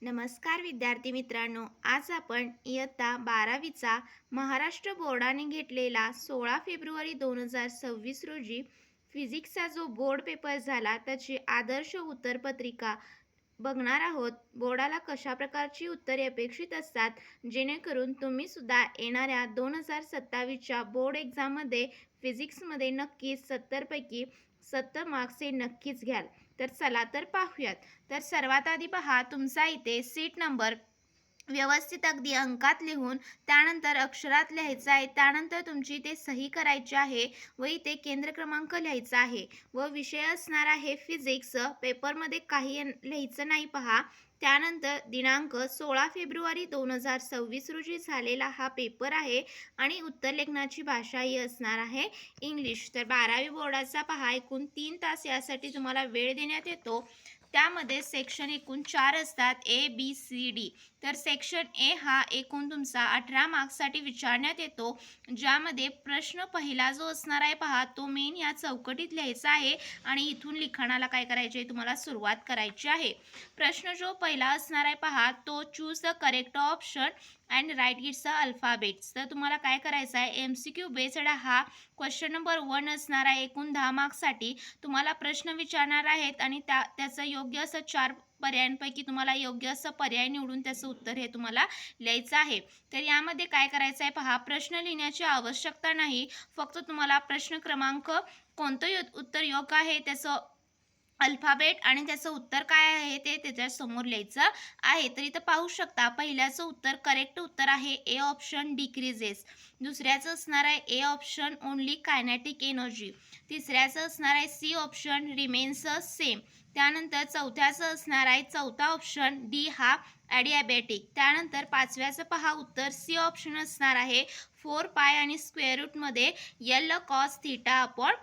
नमस्कार विद्यार्थी मित्रांनो, आज आपण इयत्ता 12वीचा महाराष्ट्र बोर्डाने घेतलेला 16 फेब्रुवारी 2026 रोजी फिजिक्सचा जो बोर्ड पेपर झाला त्याची आदर्श उत्तरपत्रिका बघणार आहोत. बोर्डाला कशा प्रकारची उत्तरे अपेक्षित असतात जेणेकरून तुम्ही सुद्धा येणाऱ्या 2027च्या बोर्ड एक्झाममध्ये फिजिक्समध्ये नक्कीच 70 पैकी 70 मार्क्स हे नक्कीच घ्याल. तर चला तर पाहूयात. तर सर्वात आधी पहा, तुमचा इथे सीट नंबर व्यवस्थित अगदी अंकात लिहून त्यानंतर अक्षरात लिहायचं आहे. त्यानंतर तुमची इथे सही करायची आहे व इथे केंद्र क्रमांक लिहायचा आहे व विषय असणार आहे फिजिक्स. पेपरमध्ये काही लिहायचं नाही पहा. त्यानंतर दिनांक 16 फेब्रुवारी 2026 रोजी झालेला हा पेपर आहे आणि उत्तर लेखनाची भाषा ही असणार आहे इंग्लिश. तर 12वी बोर्डाचा पहा एकूण 3 तास यासाठी तुम्हाला वेळ देण्यात येतो. त्यामध्ये सेक्शन एकूण 4 असतात, ए बी सी डी. तर सेक्शन ए हा एकूण तुमचा 18 मार्क्ससाठी विचारण्यात येतो, ज्यामध्ये प्रश्न पहिला जो असणार आहे पहा तो मेन या चौकटीत लिहायचा आहे आणि इथून लिखाणाला काय करायचे तुम्हाला सुरुवात करायची आहे. प्रश्न जो पहिला असणार आहे पहा तो choose the correct option and write its the alphabets. तर तुम्हाला काय करायचं आहे, MCQ बेस्ड हा क्वेश्चन नंबर 1 असणार आहे. एकूण 10 मार्क्ससाठी तुम्हाला प्रश्न विचारणार आहेत आणि त्याचं योग्य असं 4 पर्यायांपैकी तुम्हाला योग्य असं पर्याय निवडून त्याचं उत्तर हे तुम्हाला लिहायचं आहे. तर यामध्ये काय करायचं आहे पहा, प्रश्न लिहिण्याची आवश्यकता नाही, फक्त तुम्हाला प्रश्न क्रमांक कोणतं उत्तर योग्य आहे त्याचं अल्फाबेट आणि त्याचं उत्तर काय आहे ते त्याच्यासमोर लिहायचं आहे. तर इथं पाहू शकता, पहिल्याचं उत्तर करेक्ट उत्तर आहे ए ऑप्शन डिक्रीजेस. दुसऱ्याचं असणार आहे A option only kinetic energy. तिसऱ्याचं असणार आहे सी ऑप्शन रिमेन्स सेम. त्यानंतर चौथ्याचं असणार आहे चौथा ऑप्शन डी हा ॲडियाबॅटिक. त्यानंतर पाचव्याचं पहा उत्तर सी ऑप्शन असणार आहे 4 पाय आणि स्क्वेअर रूटमध्ये यल कॉस थीटा अपॉन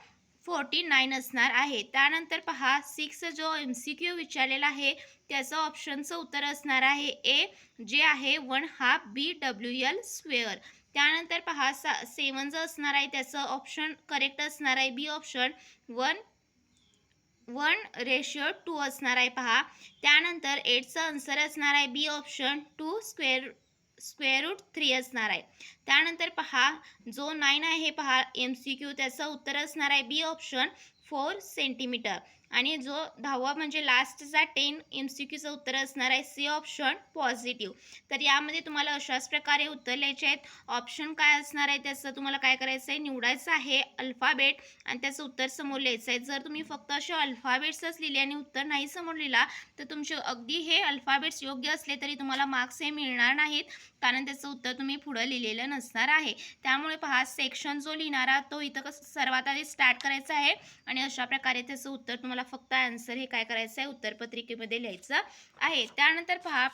49 असणार आहे. त्यानंतर पहा 6 जो MCQ विचारलेला आहे त्याचं ऑप्शनचं उत्तर असणार आहे ए, जे आहे 1/2 BWL स्क्वेअर. त्यानंतर पहा 7 जो असणार आहे त्याचं ऑप्शन करेक्ट असणार आहे बी ऑप्शन 1:2 असणार आहे पहा. त्यानंतर 8चं आन्सर असणार आहे बी ऑप्शन 2 स्क्वेअर रूट 3 असणार आहे. त्यानंतर पहा जो 9 आहे पहा MCQ त्याचं उत्तर असणार आहे बी ऑप्शन 4 सेंटीमीटर. आणि जो 10वा म्हणजे लास्टचा 10 MCQचं उत्तर असणार आहे सी ऑप्शन पॉझिटिव्ह. तर यामध्ये तुम्हाला अशाच प्रकारे उत्तर लिहायचे आहेत. ऑप्शन काय असणार आहे त्याचं तुम्हाला काय करायचं आहे, निवडायचं आहे अल्फाबेट आणि त्याचं उत्तर समोर लिहायचं आहे. जर तुम्ही फक्त असे अल्फाबेट्सच लिहिले आणि उत्तर नाही समोर लिहिला तर तुमचे अगदी हे अल्फाबेट्स योग्य असले तरी तुम्हाला मार्क्स हे मिळणार नाहीत, कारण त्याचं उत्तर तुम्ही पुढं लिहिलेलं नसणार आहे. त्यामुळे पहा सेक्शन जो लिहिणारा तो इथं सर्वात आधी स्टार्ट करायचा आहे आणि अशा प्रकारे त्याचं उत्तर तुम्हाला फक्त आन्सर हे काय करायचं आहे उत्तरपत्रिकेमध्ये लिहायचं आहे. त्यानंतर पहा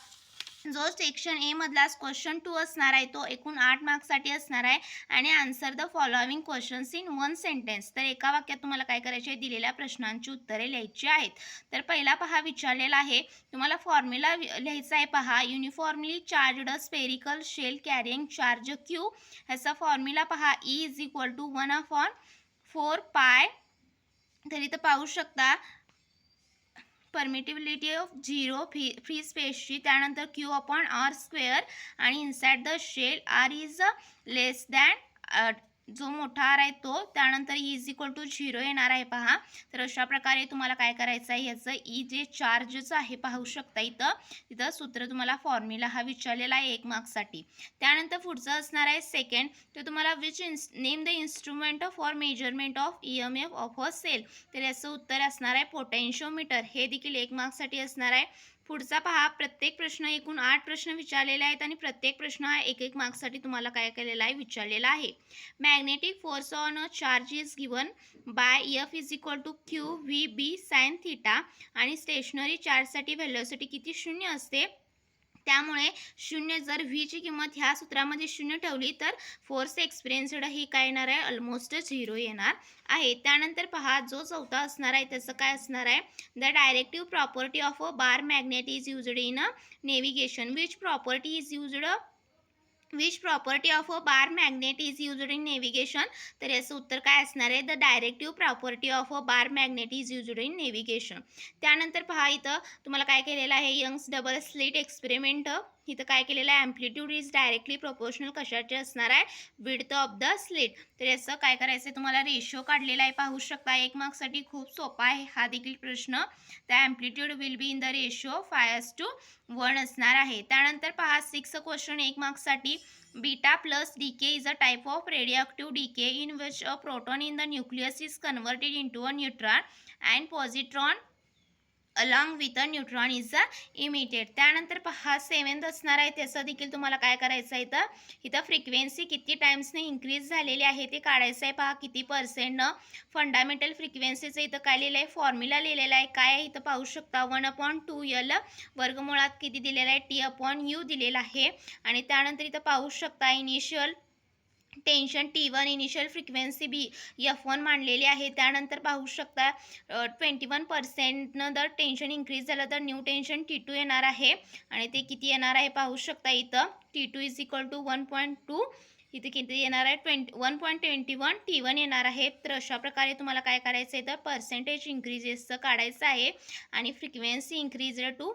जो सेक्शन ए मधलाच क्वेश्चन 2 असणार आहे तो एकूण 8 मार्क्ससाठी असणार आहे आणि answer the following questions in 1 sentence. तर एका वाक्यात तुम्हाला काय करायचे, दिलेल्या प्रश्नांची उत्तरे लिहायची आहेत. तर पहिला पहा विचारलेला आहे तुम्हाला फॉर्म्युला लिहायचा आहे पहा, uniformly charged spherical shell carrying charge Q. ह्याचा फॉर्म्युला पहा E = 1/4 पाय. तर इथं पाहू शकता परमिटिव्हिलिटी ऑफ 0 फ्री स्पेसची. त्यानंतर Q/R² आणि inside the shell R is less than जो मोठा आर आहे तो. त्यानंतर E = 0 येणार आहे पहा. तर अशा प्रकारे तुम्हाला काय करायचं आहे, ह्याचं ई जे चार्जचं आहे पाहू शकता इथं सूत्र तुम्हाला फॉर्म्युला हा विचारलेला आहे 1 मार्क्ससाठी. त्यानंतर पुढचं असणार आहे सेकंड, तर तुम्हाला name the instrument for measurement of EMF of a cell. तर याचं उत्तर असणार आहे पोटेन्शिओमीटर. हे देखील 1 मार्क्ससाठी असणार आहे. पुढचा पहा प्रत्येक प्रश्न एकूण 8 प्रश्न विचारलेले आहेत आणि प्रत्येक प्रश्न हा 1 मार्क्ससाठी तुम्हाला काय केलेला आहे, विचारलेला आहे. Magnetic force on a charge is given bye F = QVB sin θ. आणि स्टेशनरी चार्जसाठी व्हेलॉसिटी किती 0 असते, त्यामुळे 0 जर V ची किंमत ह्या सूत्रामध्ये 0 ठेवली तर फोर्स एक्सपिरियन्स्ड ही काय येणार आहे, ऑलमोस्ट 0 येणार आहे. त्यानंतर पहा जो चौथा असणार आहे त्याचं काय असणार आहे, the directive property of a bar magnet is used in a navigation. Which property is used which property of a bar magnet is used in navigation. तर याचं उत्तर काय असणार आहे? The directive property of a bar magnet is used in navigation. त्यानंतर पहा इथं तुम्हाला काय केलेलं आहे? Young's double slit experiment. इथं काय केलेलं आहे? ॲम्प्लिट्यूड इज डायरेक्टली प्रोपोर्शनल कशाचे असणार आहे? Width of the slit. तर याचं काय करायचं आहे? तुम्हाला रेशो काढलेला आहे, पाहू शकता. 1 मार्क्ससाठी खूप सोपा आहे हा देखील प्रश्न. त्या amplitude will be in the ratio 5:1 असणार आहे. त्यानंतर पहा 6 क्वेश्चन 1 मार्क्ससाठी. Beta plus decay is a type of radioactive decay in which a proton in the nucleus is converted into a neutron and positron along with a neutron is a emitted. त्यानंतर पहा 7th असणार आहे. त्याचं देखील तुम्हाला काय करायचं आहे? इथं फ्रिक्वेन्सी किती टाइम्सने इन्क्रीज झालेली आहे ते काढायचं आहे. पहा किती पर्सेंटनं. फंडामेंटल फ्रिक्वेन्सीचं इथं काय लिहिलं आहे? फॉर्म्युला लिहिलेला आहे. काय आहे इथं पाहू शकता? 1/2L वर्गमुळात किती दिलेलं आहे? T/U दिलेला आहे. आणि त्यानंतर इथं पाहू शकता initial tension T1, initial frequency F1 मांडलेली आहे. त्यानंतर पाहू शकता 21% जर टेन्शन इन्क्रीज झालं तर न्यू टेन्शन T2 येणार आहे. आणि ते किती येणार आहे पाहू शकता इथं. T2 is equal to 1.2. इथे किती येणार आहे? 1.21 T1 येणार आहे. तर अशा प्रकारे तुम्हाला काय करायचं आहे? तर पर्सेंटेज इन्क्रीजेसचं काढायचं आहे. आणि frequency increase to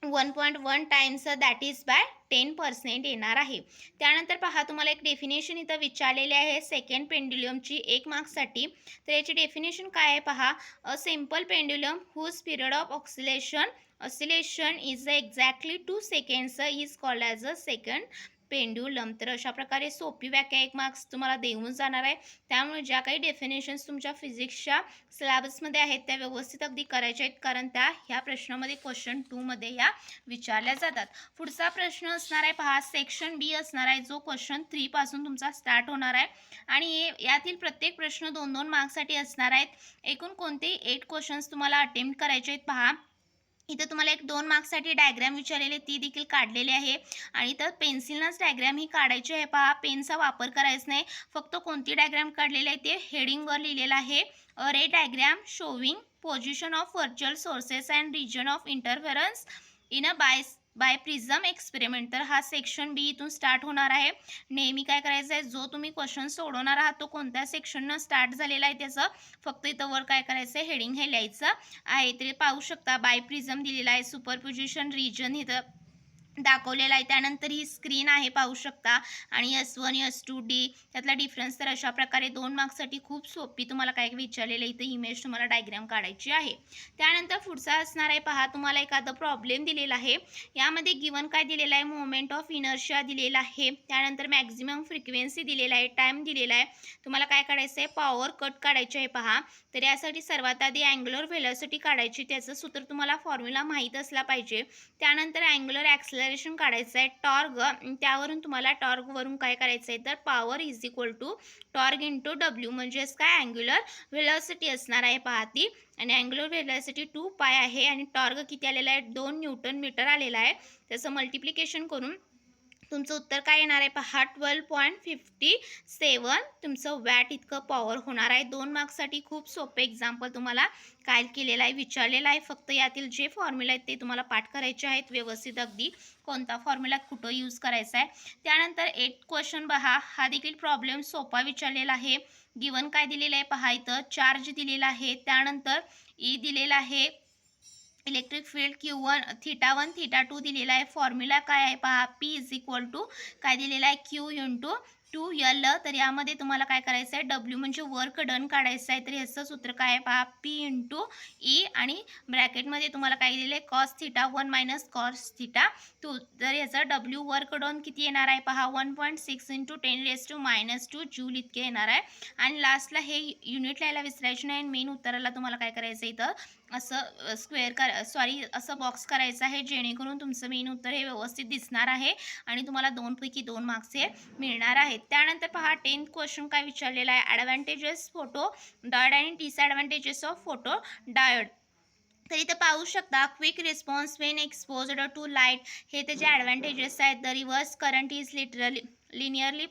1.1 times that is by 10% येणार आहे. त्यानंतर पहा तुम्हाला एक डेफिनेशन इथं विचारलेली आहे सेकंड पेंड्युलमची 1 मार्क्ससाठी. तर याची डेफिनेशन काय आहे पहा? A simple pendulum whose period of oscillation is exactly 2 seconds is called as a second pendulum. तर अशा प्रकारे सोपी व्याख्या 1 मार्क्स तुम्हाला देऊन जाणार आहे. त्यामुळे ज्या काही डेफिनेशन्स तुमच्या फिजिक्सच्या सिलेबसमध्ये आहेत त्या व्यवस्थित अगदी करायच्या आहेत, कारण त्या ह्या प्रश्नामध्ये क्वेश्चन 2 मध्ये या विचारल्या जातात. पुढचा प्रश्न असणार आहे पहा सेक्शन बी असणार आहे, जो क्वेश्चन 3 पासून तुमचा स्टार्ट होणार आहे. आणि यातील प्रत्येक प्रश्न 2-2 मार्क्ससाठी असणार आहेत. एकूण कोणतेही 8 क्वेश्चन्स तुम्हाला अटेम्प्ट करायचे आहेत. पहा इथं तुम्हाला एक 2 मार्क्ससाठी डायग्राम विचारलेले ती देखील काढलेली आहे. आणि इथं पेन्सिलनंच डायग्राम ही काढायची आहे. पहा पेनचा वापर करायचा नाही. फक्त कोणती डायग्राम काढलेली आहे ते हेडिंगवर लिहिलेलं आहे. A ray diagram showing position of virtual sources and region of interference in a biprism experiment. तर हा सेक्शन बी इथून स्टार्ट होणार आहे. नेहमी काय करायचं आहे? जो तुम्ही क्वेश्चन सोडवणार आहात तो कोणत्या सेक्शननं स्टार्ट झालेला आहे त्याचं फक्त इथं वर काय करायचं आहे? हेडिंग हे लिहायचं आहे. तरी पाहू शकता बाय प्रिझम दिलेला आहे. सुपरपोजिशन रिजन इथं दाखवलेला आहे. त्यानंतर ही स्क्रीन आहे पाहू शकता. आणि S1 S2 D त्यातला डिफरन्स. तर अशा प्रकारे 2 मार्क्ससाठी खूप सोपी तुम्हाला काय विचारलेलं आहे? इथं इमेज तुम्हाला डायग्राम काढायची आहे. त्यानंतर पुढचा असणार आहे पहा तुम्हाला एखादा प्रॉब्लेम दिलेला आहे. यामध्ये गिवन काय दिलेला आहे? मोमेंट ऑफ इनर्शिया दिलेला आहे. त्यानंतर मॅक्झिमम फ्रिक्वेन्सी दिलेला आहे. टाइम दिलेला आहे. तुम्हाला काय काढायचं आहे? पॉवर कट काढायची आहे पहा. तर यासाठी सर्वात आधी अँग्युलर व्हेलॉसिटी काढायची. त्याचं सूत्र तुम्हाला फॉर्म्युला माहीत असला पाहिजे. त्यानंतर अँग्युलर ॲक्सेलरेशन काढायचं आहे. टॉर्क त्यावरून तुम्हाला टॉर्कवरून काय करायचं आहे? तर power is equal to torque into W म्हणजेच काय? अँग्युलर व्हेलॉसिटी असणार आहे पहा ती. आणि अँग्युलर व्हेलॉसिटी 2π आहे. आणि टॉर्क किती आलेला आहे? 2 न्यूटन मीटर आलेला आहे. त्याचं मल्टिप्लिकेशन करून तुमचं उत्तर काय येणार आहे पहा? 12.57 तुमचं वॅट इतकं पॉवर होणार आहे. 2 मार्क्ससाठी खूप सोपे एक्झाम्पल तुम्हाला काय केलेलं आहे? विचारलेलं आहे. फक्त यातील जे फॉर्म्युला आहेत ते तुम्हाला पाठ करायचे आहेत व्यवस्थित अगदी. कोणता फॉर्म्युला कुठं यूज करायचा आहे. त्यानंतर 8 क्वेश्चन पहा. हा देखील प्रॉब्लेम सोपा विचारलेला आहे. गिवन काय दिलेलं आहे पहा इथं? चार्ज दिलेला आहे. त्यानंतर ई दिलेला आहे. इलेक्ट्रिक फील्ड Q1 θ1 θ2 दिलेला आहे. फॉर्म्युला काय आहे पहा? P इज इक्वल टू काय दिलेला आहे? Q into 2L. तर यामध्ये तुम्हाला काय करायचं आहे? W म्हणजे वर्क डन काढायचं आहे. तर ह्याचं सूत्र काय आहे पहा? P इंटू E आणि ब्रॅकेटमध्ये तुम्हाला काय दिलेलं आहे? cos θ1 minus cos θ2. तर ह्याचा W वर्क डन किती येणार आहे पहा? 1.6 इंटू 10⁻² जूल इतके येणार आहे. आणि लास्टला हे युनिट लिहायला विसरायचं नाही. मेन उत्तराला तुम्हाला काय करायचं इथं असं असं बॉक्स करायचं आहे, जेणेकरून तुमचं मेन उत्तर हे व्यवस्थित दिसणार आहे आणि तुम्हाला 2 पैकी 2 मार्क्स हे मिळणार आहेत. त्यानंतर पहा 10th क्वेश्चन काय विचारलेला आहे? ॲडव्हान्टेजेस फोटो डायोड आणि डिसॲडव्हान्टेजेस ऑफ फोटो डायोड. तर इथं पाहू शकता quick response when exposed to light हे त्याचे ॲडव्हान्टेजेस आहेत. The reverse current is linearly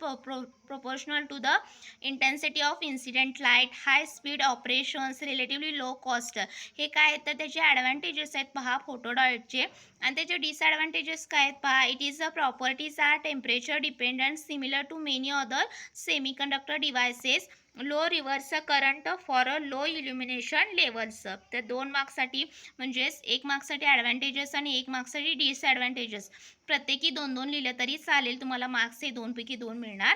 proportional to the intensity of incident light, high speed operations, relatively low cost. हे काय आहेत तर त्याचे ॲडव्हान्टेजेस आहेत पहा फोटोडायोडचे. आणि त्याचे डिसॲडव्हान्टेजेस काय आहेत पहा. It is a properties are temperature dependent similar to many other semiconductor devices. Low reverse current for a low illumination levels. तर 2 मार्क्ससाठी म्हणजेच 1 मार्क्ससाठी ॲडव्हान्टेजेस आणि 1 मार्क्ससाठी डिसॲडव्हान्टेजेस. प्रत्येकी 2-2 लिहिलं तरी चालेल. तुम्हाला मार्क्स हे 2 पैकी 2 मिळणार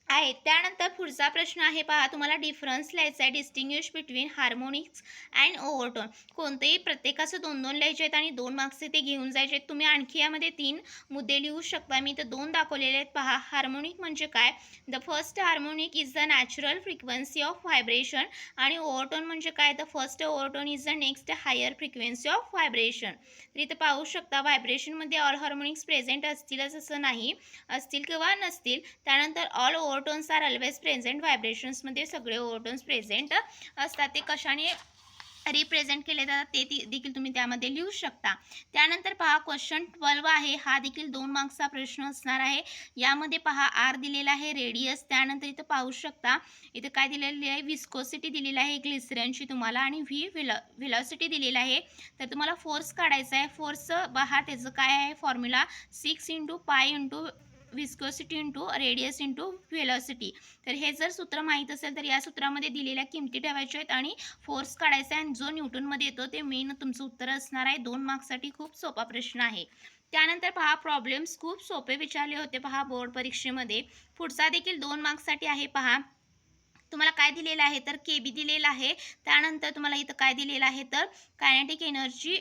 आहे. त्यानंतर पुढचा प्रश्न आहे पहा. तुम्हाला डिफरन्स लिहायचा आहे. Distinguish between harmonics and overtone. कोणतेही प्रत्येकाचं 2-2 लिहायचे आहेत आणि 2 मार्क्स ते घेऊन जायचे आहेत. तुम्ही आणखी यामध्ये 3 मुद्दे लिहू शकता. मी इथं 2 दाखवलेले आहेत पहा. हार्मोनिक म्हणजे काय. The first harmonic is the natural frequency of vibration. आणि ओव्हरटोन म्हणजे काय. The first overtone is the next higher frequency of vibration. तर इथं पाहू शकता व्हायब्रेशनमध्ये ऑल हार्मोनिक्स प्रेझेंट असतीलच असं नाही, असतील किंवा नसतील. त्यानंतर ऑल ओव्हरटोन्स आर ऑलवेज प्रेझेंट. व्हायब्रेशन्समध्ये सगळे ओव्हरटोन्स प्रेझेंट असतात. ते कशाने रिप्रेझेंट केले जातात ते देखील तुम्ही त्यामध्ये लिहू शकता. त्यानंतर पहा क्वेश्चन 12 आहे. हा देखील 2 मार्क्सचा प्रश्न असणार आहे. यामध्ये पहा आर दिलेला आहे रेडियस. त्यानंतर इथं पाहू शकता इथं काय दिलेली आहे विस्कोसिटी दिलेली आहे ग्लिसरॉनची तुम्हाला आणि व्हेलॉसिटी दिलेला आहे. तर तुम्हाला फोर्स काढायचा आहे. फोर्स पहा त्याचं काय आहे फॉर्म्युला 6 × पाय × viscosity into radius into velocity. तर हे जर सूत्र माहीत असेल तर या सूत्रामध्ये दिलेल्या किमती ठेवायच्या आहेत आणि फोर्स काढायचा आहे आणि जो न्यूटनमध्ये येतो ते मेन तुमचं उत्तर असणार आहे. 2 मार्क्ससाठी खूप सोपा प्रश्न आहे. त्यानंतर पहा प्रॉब्लेम्स खूप सोपे विचारले होते पहा बोर्ड परीक्षेमध्ये. पुढचा देखील 2 मार्क्ससाठी आहे पहा. तुम्हाला काय दिलेलं आहे तर केबी दिलेला आहे. त्यानंतर तुम्हाला इथं काय दिलेलं आहे तर kinetic energy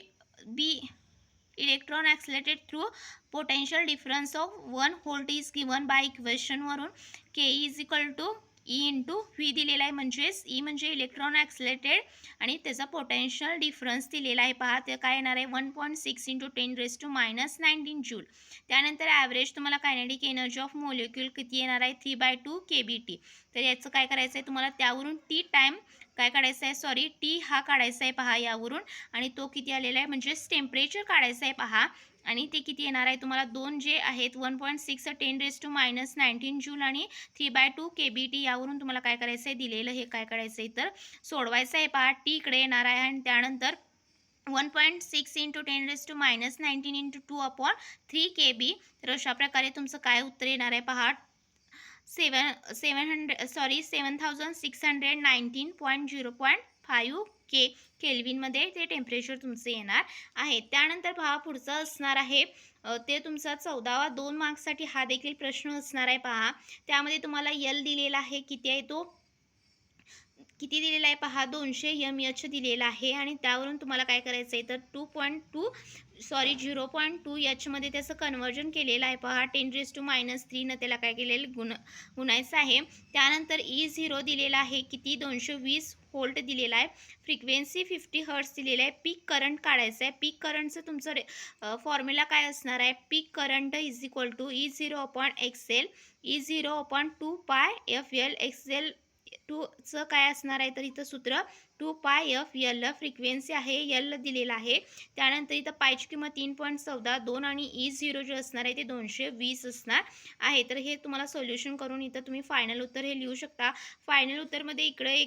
be electron accelerated through potential difference of 1 volt is given by इक्वेशनवरून K is equal to E into V दिलेला आहे. म्हणजेच ई म्हणजे इलेक्ट्रॉन ॲक्सिलेटेड आणि त्याचा पोटेन्शियल डिफरन्स दिलेला आहे पहा. ते काय येणार आहे 1.6 × 10⁻⁹ जूल. त्यानंतर ॲव्हरेज तुम्हाला कायनेटिक एनर्जी ऑफ मोलिक्यूल किती येणार आहे 3/2 kBt. तर याचं काय करायचं आहे तुम्हाला त्यावरून टी टाईम काय काढायचं आहे टी हा काढायचा आहे पहा यावरून. आणि तो किती आलेला आहे म्हणजेच टेम्परेचर काढायचं आहे पहा. आणि ते किती येणार आहे तुम्हाला 2 जे आहेत 1.6 × 10⁻⁹ जूल आणि 3/2 kBt. यावरून तुम्हाला काय करायचं आहे दिलेलं हे काय करायचं आहे तर सोडवायचं आहे पहा. टी इकडे येणार आहे आणि त्यानंतर 1.6 × 10⁻⁹ × 2/3 kb. तर अशा प्रकारे तुमचं काय उत्तर येणार आहे पहा 7619.0.5 केल्विनमध्ये ते टेम्परेचर तुमचं येणार आहे. त्यानंतर पहा पुढचं असणार आहे ते तुमचा 14वा 2 मार्क्ससाठी हा देखील प्रश्न असणार आहे पहा. त्यामध्ये तुम्हाला यल दिलेला आहे किती आहे तो किती दिलेला आहे पहा 200 mH दिलेला आहे. आणि त्यावरून तुम्हाला काय करायचं आहे तर 0.2 H मध्ये त्याचं कन्वर्जन केलेलं आहे पहा 10⁻³ न त्याला काय केलेलं गुणायचं आहे. त्यानंतर E0 दिलेला आहे किती 220 व्होल्ट दिलेला आहे. फ्रिक्वेन्सी 50 हर्ट्स दिलेला आहे. पीक करंट काढायचं आहे. पीक करंटचं तुमचं फॉर्म्युला काय असणार आहे peak current is equal to E0/XL. E0/2πfL. XL 2चं काय असणार आहे तर इथं सूत्र 2πfL. फ्रिक्वेन्सी आहे एल दिलेला आहे. त्यानंतर इथं पायची किंमत 3.14 2 आणि E0 जे असणार आहे ते 220 असणार आहे. तर हे तुम्हाला सोल्युशन करून इथं तुम्ही फायनल उत्तर हे लिहू शकता. फायनल उत्तरमध्ये इकडे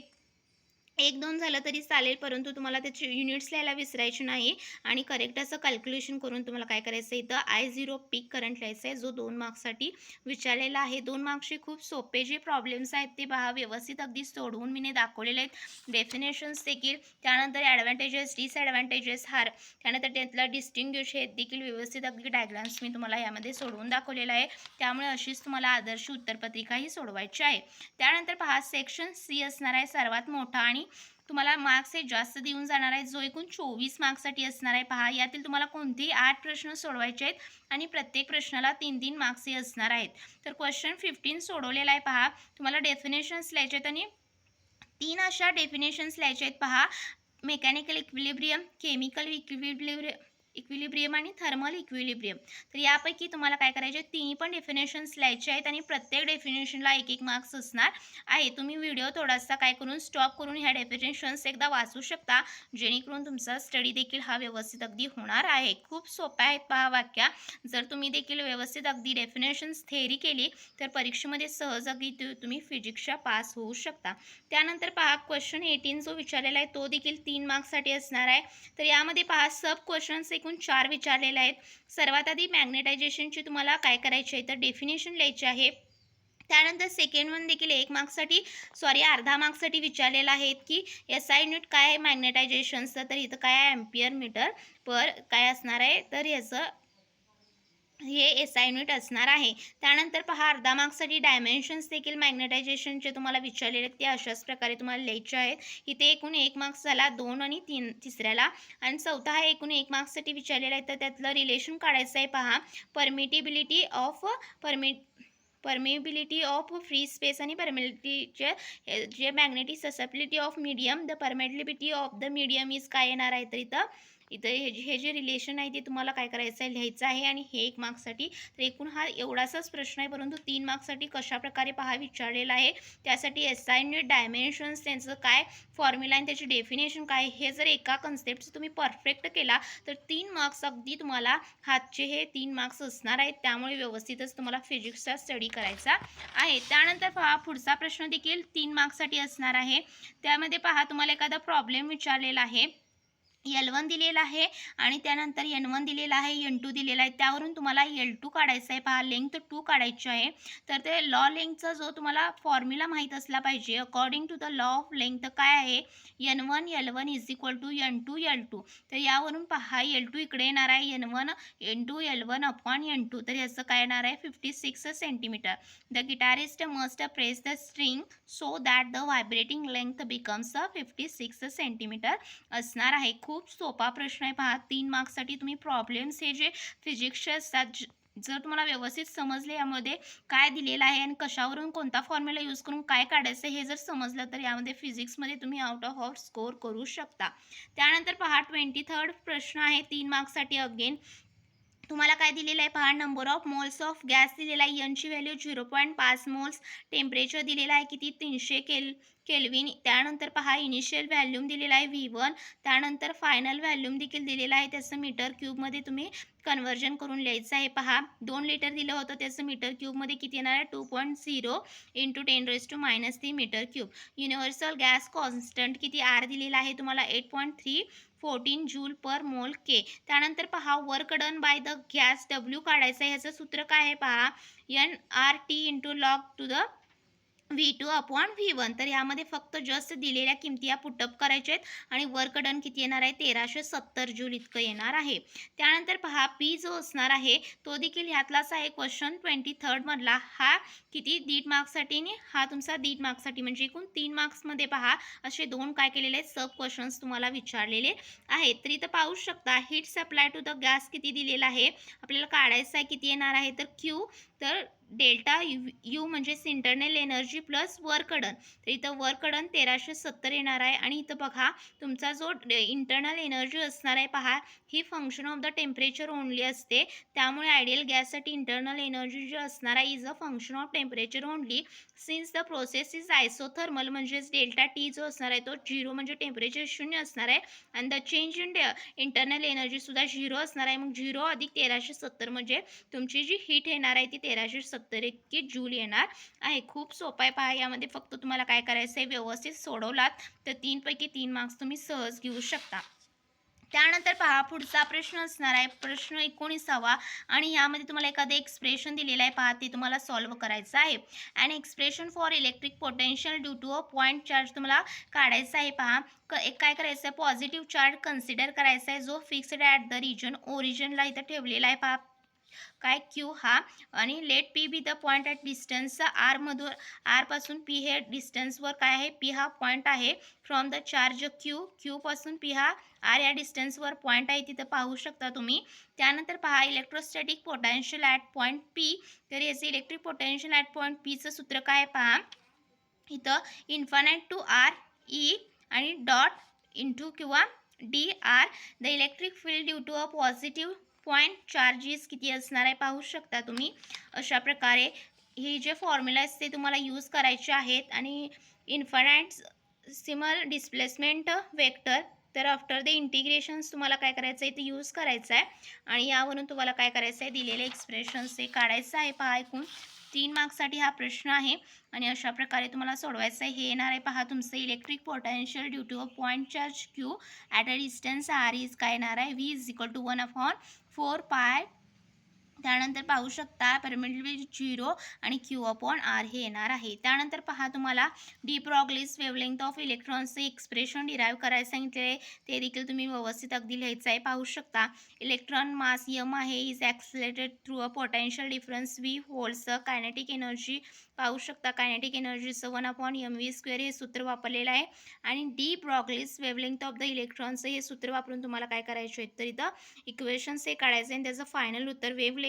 1-2 झालं तरी चालेल परंतु तुम्हाला त्याचे युनिट्स लिहायला विसरायचे नाही. आणि करेक्ट असं कॅल्क्युलेशन करून तुम्हाला काय करायचं आहे इथं I0 पीक करंट लिहायचं आहे जो 2 मार्क्ससाठी विचारलेला आहे. 2 मार्क्सचे खूप सोपे जे प्रॉब्लेम्स आहेत ते पहा व्यवस्थित अगदी सोडवून मी दाखवलेले आहेत. डेफिनेशन्स देखील त्यानंतर ॲडव्हान्टेजेस डिसॲडव्हान्टेजेस त्यानंतर त्यातला डिस्टिंग्विश हे देखील व्यवस्थित अगदी डायग्राम्स मी तुम्हाला यामध्ये सोडवून दाखवलेला आहे. त्यामुळे अशीच तुम्हाला आदर्श उत्तरपत्रिकाही सोडवायची आहे. त्यानंतर पहा सेक्शन सी असणार आहे सर्वात मोठा आणि तुम्हाला मार्क्स हे जास्त देऊन जाणार आहे जो एकूण 24 मार्क्ससाठी असणार आहे पहा. यातील तुम्हाला कोणतेही 8 प्रश्न सोडवायचे आहेत आणि प्रत्येक प्रश्नाला 3-3 मार्क्स हे असणार आहेत. तर क्वेश्चन 15 सोडवलेला आहे पहा. तुम्हाला डेफिनेशन्स लिहायचे आहेत आणि 3 अशा डेफिनेशन्स लिहायचे आहेत पहा. Mechanical equilibrium, chemical equilibrium equilibrium आणि थर्मल इक्विलिब्रियम. तर यापैकी तुम्हाला काय करायचे, तिन्ही पण डेफिनेशन्स लिहायचे आहेत आणि प्रत्येक डेफिनेशनला 1-1 मार्क्स असणार आहे. तुम्ही व्हिडिओ थोडासा काय करून स्टॉप करून ह्या डेफिनेशन्स एकदा वाचू शकता, जेणेकरून तुमचा स्टडी देखील हा व्यवस्थित अगदी होणार आहे. खूप सोप्या आहेत पहा वाक्या. जर तुम्ही देखील व्यवस्थित अगदी डेफिनेशन्स थेअरी केली तर परीक्षेमध्ये सहज अगदी तुम्ही फिजिक्सच्या पास होऊ शकता. त्यानंतर पहा क्वेश्चन 18 जो विचारलेला आहे तो देखील 3 मार्क्ससाठी असणार आहे. तर यामध्ये पहा सब क्वेश्चन्स एकूण 4 विचारलेले आहेत. सर्वात आधी मॅग्नेटायझेशनची तुम्हाला काय करायचे आहे तर डेफिनेशन लिहायची आहे. त्यानंतर सेकंड वन देखील 1 मार्क्ससाठी अर्धा मार्क्ससाठी विचारलेला आहे की SI युनिट काय आहे मॅग्नेटायझेशनचं, तर इथं काय आहे एम्पियर मीटर पर काय असणार आहे तर याचं हे SI युनिट असणार आहे. त्यानंतर पहा अर्धा मार्क्ससाठी डायमेन्शन्स देखील मॅग्नेटायझेशनचे तुम्हाला विचारलेले आहेत ते अशाच प्रकारे तुम्हाला लिहायचे आहेत. इथे एकूण 1 मार्क्स झाला, 2 आणि 3 तिसऱ्याला, आणि चौथा हा एकूण 1 मार्क्ससाठी विचारलेला आहे. तर त्यातलं रिलेशन काढायचं आहे पहा. परमिबिलिटी ऑफ फ्री स्पेस आणि परमिबिलिटीचे जे magnetic susceptibility of medium, the permeability of the medium is काय येणार आहे तर इथं हे जे रिलेशन आहे ते तुम्हाला काय करायचं आहे लिहायचं आहे. आणि हे 1 मार्क्ससाठी. तर एकूण हा एवढासाच प्रश्न आहे, परंतु 3 मार्क्ससाठी कशाप्रकारे पहा विचारलेला आहे. त्यासाठी SI युनिट, डायमेन्शन्स, त्यांचं काय फॉर्म्युला आणि त्याची डेफिनेशन काय, हे जर एका कन्सेप्टचं तुम्ही परफेक्ट केला तर 3 मार्क्स अगदी तुम्हाला हातचे हे 3 मार्क्स असणार आहेत. त्यामुळे व्यवस्थितच तुम्हाला फिजिक्सचा स्टडी करायचा आहे. त्यानंतर पहा पुढचा प्रश्न देखील 3 मार्क्ससाठी असणार आहे. त्यामध्ये पहा तुम्हाला एखादा प्रॉब्लेम विचारलेला आहे. L1 दिलेला आहे आणि त्यानंतर N1 दिलेला आहे, N2 दिलेला आहे. त्यावरून तुम्हाला L2 काढायचा आहे पहा, लेंथ 2 काढायची आहे. तर ते लॉ लेंथचा जो तुम्हाला फॉर्म्युला माहीत असला पाहिजे. According to the law of length काय आहे, N1 L1 is equal to N2 L2. तर यावरून पहा L2 इकडे येणार आहे, N1 into L1 upon N2. तर याचं काय येणार आहे 56 centimetre. The guitarist must press the string so that the vibrating length becomes 56 centimetre असणार आहे. खूप सोपा प्रश्न आहे पहा. 3 मार्क्ससाठी तुम्ही प्रॉब्लेम्स हे जे फिजिक्सचे असतात जर तुम्हाला व्यवस्थित समजले यामध्ये काय दिलेलं आहे आणि कशावरून कोणता फॉर्म्युला यूज करून काय काढायचं हे जर समजलं तर यामध्ये फिजिक्समध्ये तुम्ही आउट ऑफ स्कोर करू शकता. त्यानंतर पहा 23rd प्रश्न आहे 3 मार्क्ससाठी. अगेन तुम्हाला काय दिलेलं आहे पहा, number of moles of gas दिलेला आहे. एनची व्हॅल्यू 0.5 मोल्स. टेम्परेचर दिलेला आहे किती 300 केल्विन. त्यानंतर पहा इनिशियल व्हॅल्यूम दिलेला आहे V1. त्यानंतर फायनल व्हॅल्यूम देखील दिलेला आहे. त्याचं मीटर क्यूबमध्ये तुम्ही कन्वर्जन करून लिहायचं आहे पहा. 2 लिटर दिलं होतं, त्याचं मीटर क्यूबमध्ये किती येणार आहे 2.0 into 10⁻³ metre cube. Universal gas constant किती R दिलेला आहे तुम्हाला 8.314 जूल पर मोल के. त्यानंतर पहा work done by the gas W काढायचं आहे. ह्याचं सूत्र काय आहे पहा, NRT into log to the V2 upon V1. तर यामध्ये फक्त जस्ट दिलेल्या किमती या पुटअप करायच्या आहेत आणि वर्क डन किती येणार आहे 1370 जूल इतकं येणार आहे. त्यानंतर पहा P जो असणार आहे तो देखील ह्यातलाच आहे. क्वेश्चन 23rd मधला हा किती 1.5 मार्क्ससाठी आणि हा तुमचा 1.5 मार्क्ससाठी, म्हणजे एकूण 3 मार्क्समध्ये पहा असे 2 काय केलेले आहेत सब क्वेश्चन्स तुम्हाला विचारलेले आहेत. तर इथं पाहू शकता heat supply to the gas किती दिलेला आहे आपल्याला काढायचं आहे. किती येणार आहे तर Q, तर डेल्टा U म्हणजेच internal energy plus work done. तर इथं वर्क डन 1370 येणार आहे. आणि इथं बघा तुमचा जो इंटरनल एनर्जी असणार आहे पहा, ही function of the temperature only असते. त्यामुळे आयडियल गॅससाठी इंटरनल एनर्जी जी असणार आहे is a function of temperature only since the process is isothermal. म्हणजेच डेल्टा T जो असणार आहे तो 0 म्हणजे टेम्परेचर 0 असणार आहे आणि the change in internal energy सुद्धा 0 असणार आहे. मग 0 अधिक 1370 म्हणजे तुमची जी हीट येणार आहे ती 1370 इतकी जूल येणार आहे. खूप सोपा आहे पहा. यामध्ये फक्त तुम्हाला काय करायचं आहे, व्यवस्थित सोडवलात तर 3 पैकी 3 मार्क्स तुम्ही सहज घेऊ शकता. त्यानंतर पहा पुढचा प्रश्न असणार आहे प्रश्न 19वा आणि यामध्ये तुम्हाला एखादं एक्सप्रेशन दिलेलं आहे पहा, ते तुम्हाला सॉल्व्ह करायचं आहे. And expression for electric potential due to a point charge तुम्हाला काढायचं आहे पहा. काय करायचं आहे, पॉझिटिव्ह चार्ज कन्सिडर करायचा आहे जो फिक्स्ड ॲट द रिजन ओरिजिनला इथं ठेवलेला आहे पहा काय Q हा. आणि let P be the point at distance R पासून P हे डिस्टन्सवर काय आहे, P हा पॉईंट आहे. फ्रॉम द चार्ज Q पासून P हा R या डिस्टन्सवर पॉईंट आहे, तिथं पाहू शकता तुम्ही. त्यानंतर पहा electrostatic potential at point P. तर याचे इलेक्ट्रिक पोटेन्शियल ॲट पॉईंट Pचं सूत्र काय पहा, इथं इन्फानाइट टू R E आणि डॉट इंटू किंवा D R the electric field due to a positive point charges किती असणार आहे पाहू शकता तुम्ही. अशा प्रकारे हे जे फॉर्म्युला आहेत ते तुम्हाला यूज करायचे आहेत. आणि इन्फायनाइटसिमल डिस्प्लेसमेंट वेक्टर, तर आफ्टर द इंटिग्रेशन्स तुम्हाला काय करायचं आहे ते यूज करायचं आहे. आणि यावरून तुम्हाला काय करायचं आहे दिलेले एक्सप्रेशन्स ते काढायचं आहे. पहा ऐकून 3 मार्क्ससाठी हा प्रश्न आहे आणि अशा प्रकारे तुम्हाला सोडवायचं आहे. हे येणार आहे पहा तुमचं electric potential due to a point charge Q at a distance R is काय येणार आहे व्ही इज इक्वल टू 1/4 पाय. त्यानंतर पाहू शकता परमिटिव्हिटी 0 आणि क्यू अपॉन आर हे येणार आहे. त्यानंतर पहा तुम्हाला डी ब्रॉग्लीज वेवलेंथ ऑफ इलेक्ट्रॉन्सचे एक्सप्रेशन डिराईव्ह करायला सांगितले, ते देखील तुम्ही व्यवस्थित अगदी लिहायचं आहे. पाहू शकता इलेक्ट्रॉन मास यम आहे is accelerated through a potential difference V holds a kinetic energy. पाहू शकता कायनेटिक एनर्जीचं 1/mv² हे सूत्र वापरलेलं आहे. आणि D Broglie's wavelength of the इलेक्ट्रॉन्सचं हे सूत्र वापरून तुम्हाला काय करायचं आहे तर इथं इक्वेशन्स हे काढायचं आणि त्याचं फायनल उत्तर वेवलेंथ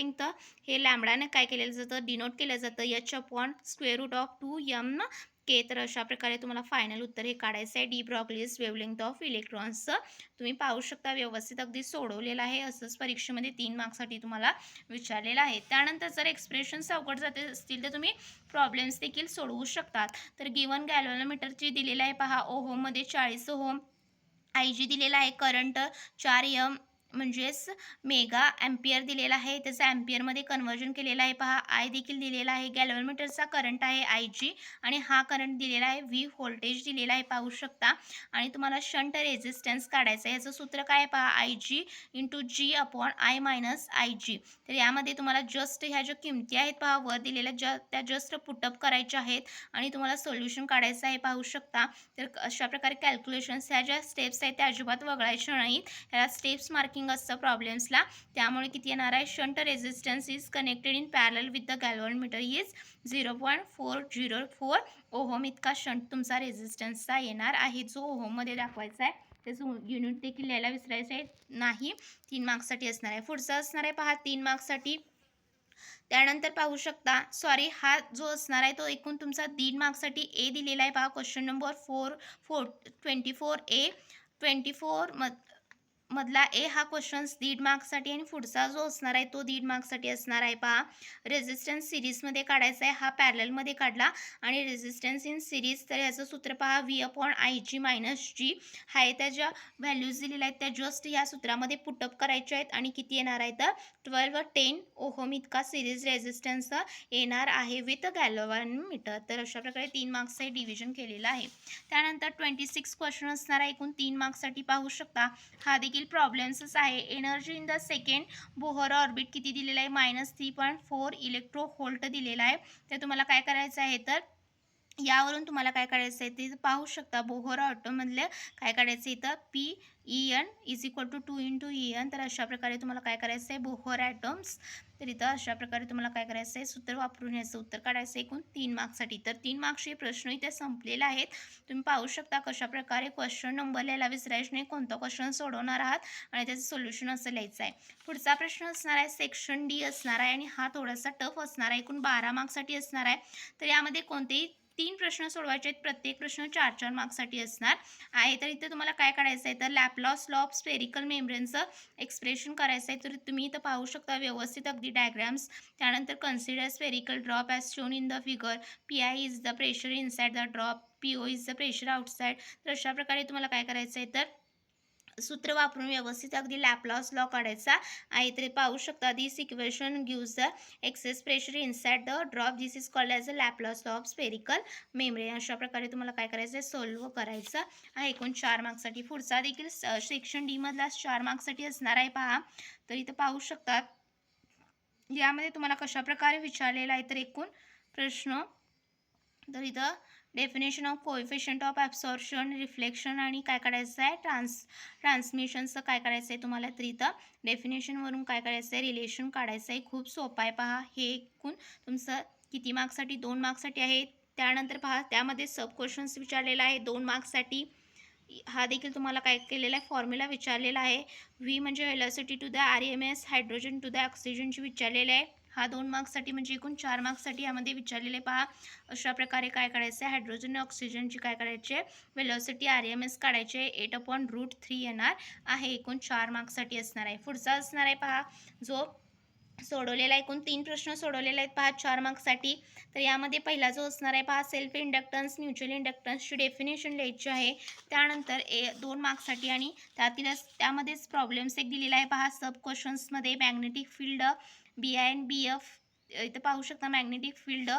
हे लॅम्बडाने काय केलेलं जातं डिनोट केलं जातं h/√2m के. तर अशा प्रकारे तुम्हाला फायनल उत्तर हे काढायचं आहे डी ब्रॉग्लीज वेवलेंथ ऑफ इलेक्ट्रॉन्सचं. तुम्ही पाहू शकता व्यवस्थित अगदी सोडवलेलं आहे. असंच परीक्षेमध्ये 3 मार्क्ससाठी तुम्हाला विचारलेलं आहे. त्यानंतर जर एक्सप्रेशन्स अवघड जाते असतील तर तुम्ही प्रॉब्लेम्स देखील सोडवू शकतात. तर गिवन गॅल्व्हनोमीटरची दिलेलं आहे पहा ओहममध्ये 40 ओहम. आय जी दिलेला आहे करंट 4 म्हणजेच मेगा ॲम्पियर दिलेला आहे. त्याचं ॲम्पियरमध्ये कन्वर्जन केलेलं आहे पहा. आय देखील दिलेला आहे. गॅल्व्हनोमीटरचा करंट आहे आय जी आणि हा करंट दिलेला आहे व्ही व्होल्टेज दिलेला आहे पाहू शकता. आणि तुम्हाला शंट रेझिस्टन्स काढायचं आहे. याचं सूत्र काय आहे पहा I G into G upon I minus I G. तर यामध्ये तुम्हाला जस्ट ह्या ज्या किमती आहेत पहा वर दिलेल्या त्या जस्ट पुटअप करायच्या आहेत आणि तुम्हाला सोल्युशन काढायचं आहे पाहू शकता. तर अशा प्रकारे कॅल्क्युलेशन्स ह्या ज्या स्टेप्स आहेत त्या अजिबात वगळायच्या नाहीत. ह्याला स्टेप्स मार्किंग असतं प्रॉब्लेम्सला. त्यामुळे किती येणार आहे shunt resistance is connected in parallel with the galvanometer is 0.404 ohm इतका शंट तुमचा रेझिस्टन्सचा येणार आहे जो ओहममध्ये दाखवायचा आहे. त्याचं युनिट देखील लिहायला विसरायचं आहे नाही. 3 मार्क्ससाठी असणार आहे. पुढचा असणार आहे पहा 3 मार्क्ससाठी. त्यानंतर पाहू शकता हा जो असणार आहे तो एकूण तुमचा 3 मार्क्ससाठी ए दिलेला आहे पहा क्वेश्चन नंबर 24A 24 मधला ए हा क्वेश्चन्स 1.5 मार्क्ससाठी आणि पुढचा जो असणार आहे तो 1.5 मार्क्ससाठी असणार आहे पहा. रेझिस्टन्स सिरीजमध्ये काढायचा आहे. हा पॅरलमध्ये काढला आणि रेझिस्टन्स इन सिरीज तर ह्याचं सूत्र पहा V upon I G minus G आहे. त्या ज्या व्हॅल्यूज दिलेल्या आहेत त्या जस्ट ह्या सूत्रामध्ये पुटअप करायच्या आहेत आणि किती येणार आहे तर 12-10 ओहम इतका सिरीज रेझिस्टन्स येणार आहे विथ गॅल्व्हनोमीटर. तर अशा प्रकारे 3 मार्क्सचे डिव्हिजन केलेलं आहे. त्यानंतर 26 क्वेश्चन असणार आहे एकूण 3 मार्क्ससाठी पाहू शकता. हा देखील प्रॉब्लेम्सच आहे. Energy in the second Bohr orbit किती दिलेला आहे -3.4 इलेक्ट्रो व्होल्ट दिलेला आहे. तर तुम्हाला काय करायचं आहे तर यावरून तुम्हाला काय करायचं आहे ते पाहू शकता. बोहर ऑटोमधलं काय काढायचं इथं PEN is equal to 2 × EN. तर अशा प्रकारे तुम्हाला काय करायचं आहे बोहर ॲटम्स. तर इथं अशा प्रकारे तुम्हाला काय करायचं आहे सूत्र वापरून याचं उत्तर काढायचं आहे एकूण 3 मार्क्ससाठी. तर 3 मार्क्सचे प्रश्न इथे संपलेले आहेत. तुम्ही पाहू शकता कशा प्रकारे क्वेश्चन नंबर लिहायला विसरायचं नाही. कोणता क्वेश्चन सोडवणार आहात आणि त्याचं सोल्युशन असं लिहायचं आहे. पुढचा प्रश्न असणार आहे सेक्शन डी असणार आहे आणि हा थोडासा टफ असणार आहे. एकूण 12 मार्क्ससाठी असणार आहे. तर यामध्ये कोणतेही 3 प्रश्न सोडवायचे आहेत. प्रत्येक प्रश्न 4-4 मार्क्ससाठी असणार आहे. तर इथे तुम्हाला काय काढायचं आहे तर लॅपलॉस लॉ ऑफ स्फेरिकल मेम्ब्रेनचं एक्सप्रेशन करायचं आहे. तर तुम्ही इथं पाहू शकता व्यवस्थित अगदी डायग्राम्स. त्यानंतर consider spherical drop as shown in the figure. PI is the pressure inside the drop, PO is the pressure outside. तर अशा प्रकारे तुम्हाला काय करायचं आहे तर सूत्र वापरून व्यवस्थित अगदी लॅपलॉस लॉ काढायचा आहे. तर पाहू शकता this equation gives the excess pressure inside the drop. This is called as a Laplace law of spherical membrane. अशा प्रकारे तुम्हाला काय करायचं आहे सॉल्व्ह करायचं आहे एकूण 4 मार्क्ससाठी. पुढचा देखील सेक्शन डी मधला 4 मार्क्ससाठी असणार आहे पहा. तर इथं पाहू शकता यामध्ये तुम्हाला कशा प्रकारे विचारलेला आहे तर एकूण प्रश्न. तर इथं definition of coefficient of absorption reflection आणि काय करायचं आहे ट्रान्समिशनचं काय करायचं आहे तुम्हाला. तर इथं डेफिनेशनवरून काय करायचं आहे रिलेशन काढायचं आहे. खूप सोपं आहे पहा. हे एकूण तुमचं किती मार्क्ससाठी 2 मार्क्ससाठी आहे. त्यानंतर पहा त्यामध्ये सब क्वेश्चन्स विचारलेला आहे 2 मार्क्ससाठी. हा देखील तुम्हाला काय केलेला आहे फॉर्म्युला विचारलेला आहे. व्ही म्हणजे velocity to the RMS hydrogen to the ऑक्सिजनची विचारलेले आहे. हा 2 मार्क्ससाठी म्हणजे एकूण 4 मार्क्ससाठी यामध्ये विचारलेले पहा. अशा प्रकारे काय करायचं आहे, हायड्रोजन ऑक्सिजनची काय करायचे, वेलॉसिटी RMS काढायचे 8/√3 येणार आहे. एकूण 4 मार्क्ससाठी असणार आहे. पुढचा असणार आहे पहा, जो सोडवलेला एकूण 3 प्रश्न सोडवलेले आहेत पहा 4 मार्क्ससाठी. तर यामध्ये पहिला जो असणार आहे पहा, सेल्फ इंडक्टन्स, म्युच्युअल इंडक्टन्सची डेफिनेशन लिहायची आहे. त्यानंतर 2 मार्क्ससाठी आणि त्यामध्येच प्रॉब्लेम्स एक दिलेला आहे पहा सब क्वेश्चन्समध्ये. मॅग्नेटिक फील्ड BI&BF इथं पाहू शकता मॅग्नेटिक फील्ड.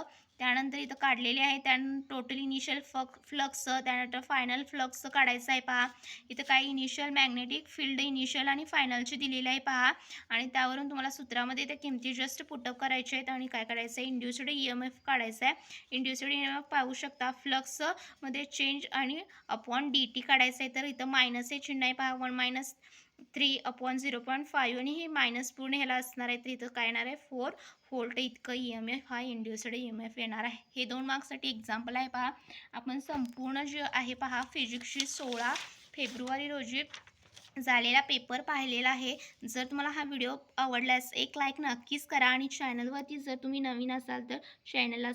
त्यानंतर इथं काढलेले आहे. त्यानंतर टोटल इनिशियल फ्लक्स, त्यानंतर फायनल फ्लक्स काढायचं आहे पहा. इथं काही इनिशियल मॅग्नेटिक फील्ड इनिशियल आणि फायनलचे दिलेले आहे पहा. आणि त्यावरून तुम्हाला सूत्रामध्ये त्या किमती जस्ट पुटअप करायचे आहेत आणि काय करायचं आहे, इंड्युस्ड EMF काढायचं आहे. इंड्युस्ड EMF पाहू शकता फ्लक्समध्ये चेंज आणि अपॉन DT काढायचं आहे. तर इथं मायनस हे चिन्ह आहे पहा, 1 - 3/0.5 आणि हे मायनस पूर्ण ह्याला असणार आहे. तर इथं काय येणार आहे, 4 व्होल्ट इतकं EMF हा इंड्युस्ड EMF येणार आहे. हे 2 मार्क्ससाठी एक्झाम्पल आहे पहा. आपण संपूर्ण जे आहे पहा फिजिक्सची 16 फेब्रुवारी रोजी झालेला पेपर पाहिलेला आहे. जर तुम्हाला हा व्हिडिओ आवडल्यास एक लाईक नक्कीच करा आणि चॅनलवरती जर तुम्ही नवीन असाल तर चॅनलला